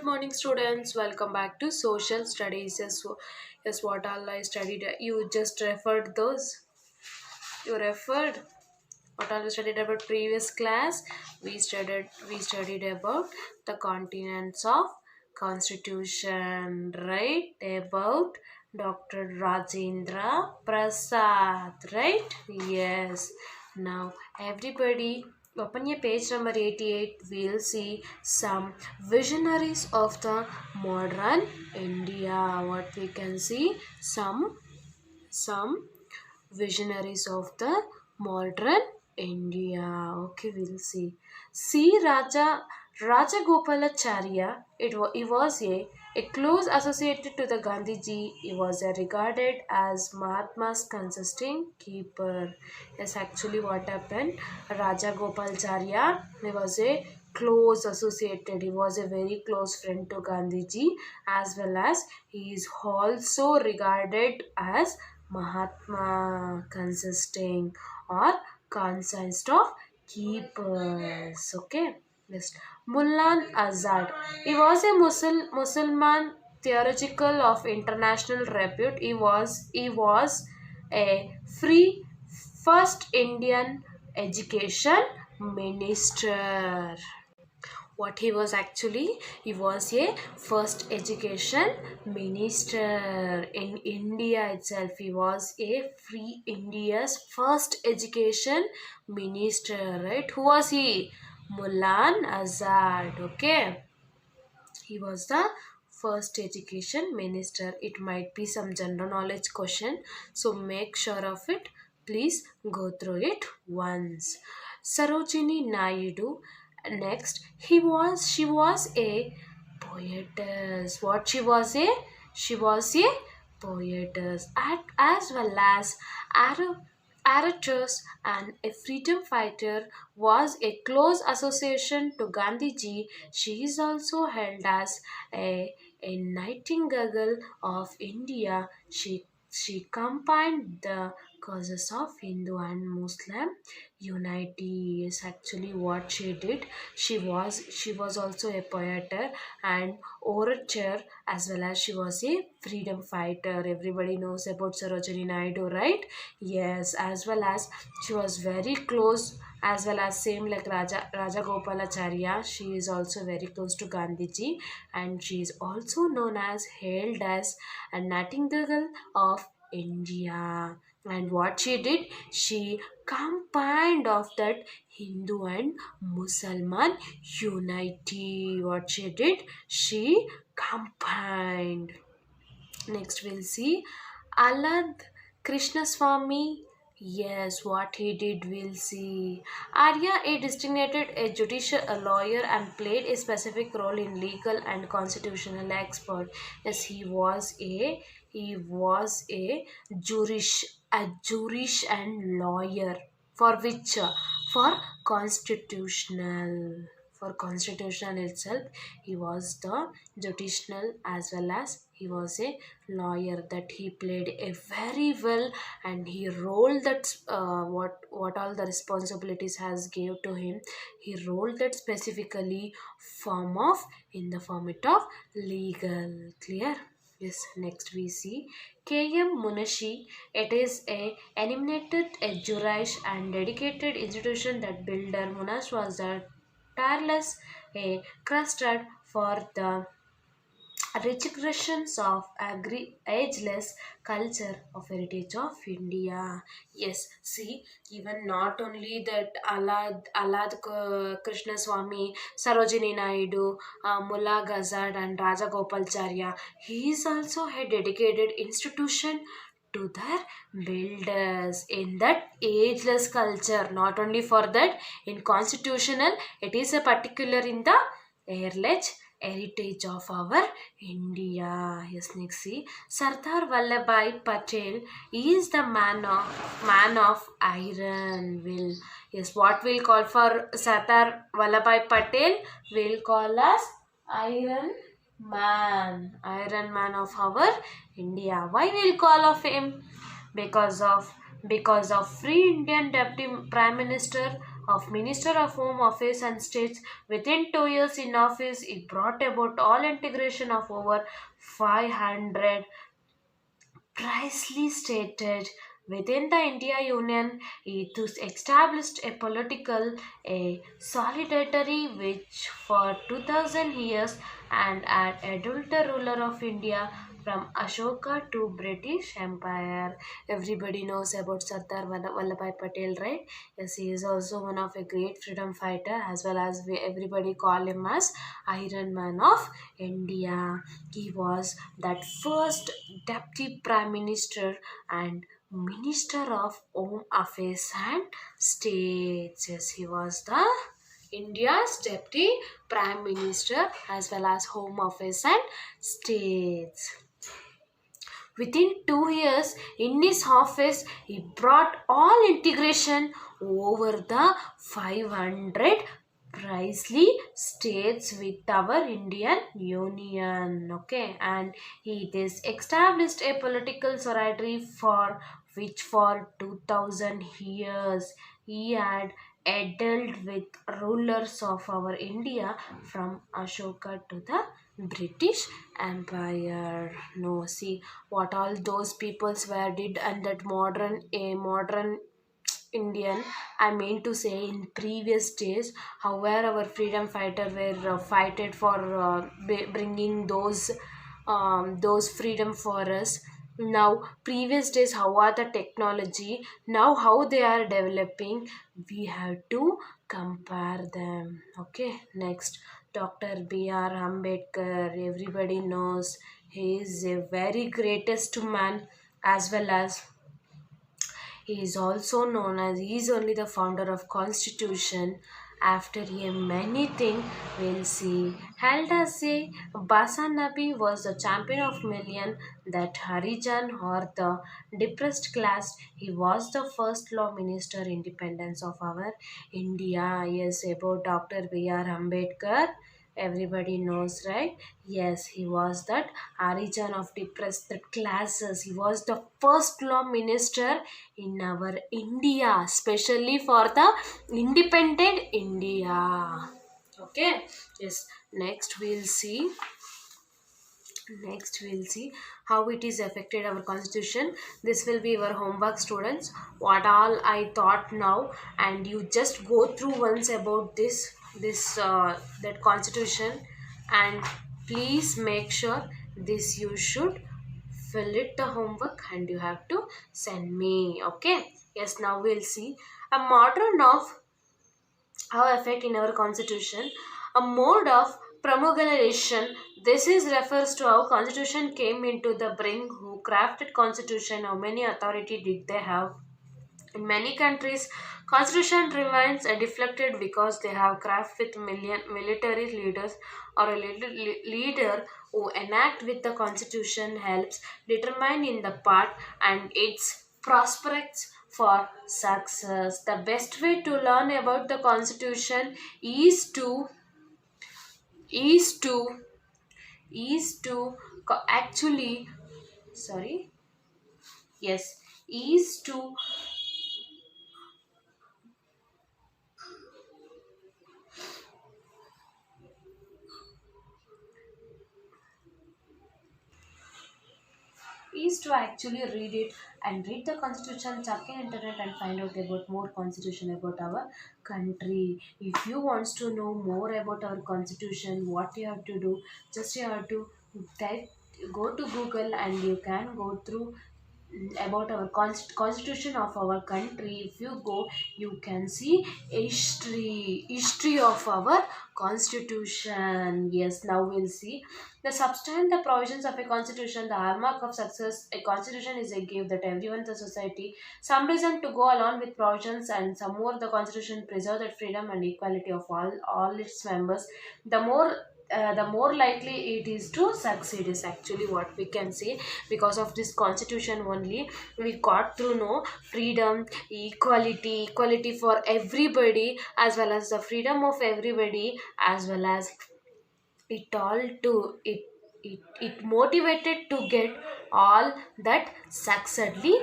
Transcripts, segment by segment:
morning, students. Welcome back to social studies. Yes, what all I studied. You just referred those. You referred what all we studied about previous class. We studied about the continents of Constitution, right? About Dr. Rajendra Prasad, right? Yes. Now everybody open your page number 88. We'll see some visionaries of the modern India. What we can see, some visionaries of the modern India. Okay, we'll see. C. Rajagopalacharya. He was a close associated to the Gandhiji. He was regarded as Mahatma's consisting keeper. Yes, actually, what happened? Rajagopalacharya. He was a close associated. He was a very close friend to Gandhiji, as well as he is also regarded as Mahatma, consisting or consist of keepers. Okay. Next, Mullan Azad. He was a Muslim theological of international repute. He was a free first Indian education minister. What he was actually, he was a first education minister in India itself. He was a free India's first education minister, right? Who was he? Mullan Azad. Okay, he was the first education minister. It might be some general knowledge question, so make sure of it. Please go through it once. Sarojini Naidu. Next, she was a poetess. What she was a? She was a poetess, as well as Aratus and a freedom fighter, was a close association to Gandhiji. She is also held as a nightingale of India. She combined the causes of Hindu and Muslim unity. Is actually what she did. She was also a poet and orator, as well as she was a freedom fighter. Everybody knows about Sarojini Naidu, right? Yes, as well as she was very close, as well as same like Raja Gopalacharya. She is also very close to Gandhiji, and she is also known as hailed as a nightingale of India. And what she did, she combined of that Hindu and Muslim unity. What she did, she combined. Next, we'll see Alad Krishnaswamy. Yes, what he did, we'll see. Arya, a designated a judicial a lawyer and played a specific role in legal and constitutional expert. Yes, he was a jurish and lawyer for which for constitutional for constitution itself. He was the judicial, as well as he was a lawyer, that he played a very well, and he rolled that what all the responsibilities has gave to him. He rolled that specifically form of in the format of legal. Clear? Yes, next we see K.M. Munashi. It is a eliminated a Juraish and dedicated institution that builder Munash was the tireless a crusted for the registrations of ageless culture of heritage of India. Yes, see, even not only that Alad Krishna Swami, Sarojini Naidu, Mullah Gazad and Raja Gopalcharya, he is also a dedicated institution to their builders in that ageless culture. Not only for that, in constitutional, it is a particular in the airless heritage of our India. Yes, next see Sardar Vallabhai Patel is the man of iron will. Yes, what we'll call for Sardar Vallabhai Patel, we'll call as Iron Man of our India. Why we'll call of him? Because of free Indian Deputy Prime Minister of Minister of Home Affairs and States. Within 2 years in office, he brought about all integration of over 500 precisely stated within the India Union, it was established a political, a solidarity which for 2000 years and an adult ruler of India from Ashoka to British Empire. Everybody knows about Sardar Vallabhai Patel, right? Yes, he is also one of a great freedom fighter as well as everybody call him as Iron Man of India. He was that first deputy prime minister and minister of home affairs and states. Yes, he was the India's deputy prime minister as well as home affairs and states. Within 2 years in his office, he brought all integration over the 500 precisely states with our Indian Union. Okay, and he is established a political society for which for 2000 years he had dealt with rulers of our India from Ashoka to the British Empire. No, see what all those peoples were did and that modern Indian, I mean to say in previous days, how were our freedom fighter were fighted for bringing those freedom for us. Now previous days how are the technology, now how they are developing, we have to compare them. Okay, next, Dr. B.R. Ambedkar, everybody knows he is a very greatest man as well as he is also known as he is only the founder of Constitution. After him, many things we'll see. Held as a Basanabi was the champion of million that Harijan or the depressed class. He was the first law minister independence of our India. Yes, about Dr. B.R. Ambedkar. Everybody knows, right? Yes, he was that origin of depressed classes. He was the first law minister in our India, especially for the independent India. Okay, yes, next we'll see how it is affected our constitution. This will be our homework, students, what all I thought now, and you just go through once about this that constitution, and please make sure this you should fill it the homework and you have to send me. Okay, yes, now we'll see a modern of how affect in our constitution, a mode of promulgation. This is refers to how constitution came into the bring, who crafted constitution, how many authority did they have. In many countries, constitution remains deflected because they have craft with million military leaders or a leader who enact with the constitution helps determine in the part and its prospects for success. The best way to learn about the constitution is to actually, sorry, yes, is to actually read it and read the constitution, check in internet and find out about more constitution about our country. If you wants to know more about our constitution, what you have to do, just you have to type, go to Google and you can go through about our constitution of our country. If you go, you can see history of our constitution. Yes, now we'll see the substance, the provisions of a constitution, the hallmark of success. A constitution is a gift that everyone in the society some reason to go along with provisions, and some more the constitution preserve that freedom and equality of all its members. The more likely it is to succeed is actually what we can say. Because of this constitution only we got to know freedom, equality for everybody, as well as the freedom of everybody, as well as it all to it. it motivated to get all that succeedly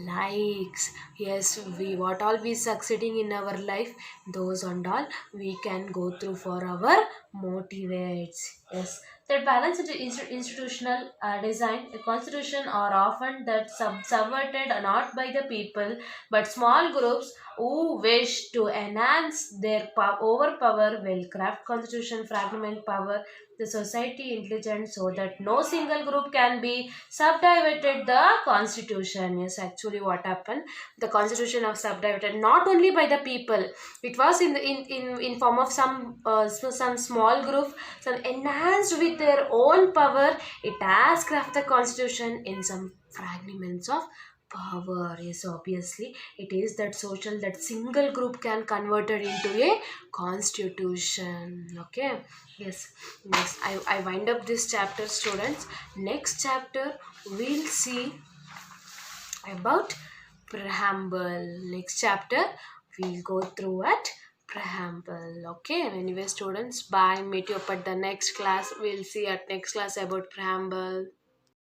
likes. Yes, we what all we succeeding in our life, those and all we can go through for our motivates. Yes, that balanced institutional design, the constitution are often that subverted not by the people but small groups who wish to enhance their overpower will craft constitution fragment power the society intelligent so that no single group can be subdivided the constitution. Yes, actually what happened, the constitution of subdivided not only by the people, it was in form of some small group, some enhanced with their own power, it has crafted the constitution in some fragments of power. Yes, obviously it is that social that single group can convert it into a constitution. Okay. Yes, next I wind up this chapter, students. Next chapter we'll see about preamble. Next chapter we'll go through at preamble. Okay, anyway, students, bye. Meet you up at the next class. We'll see at next class about preamble.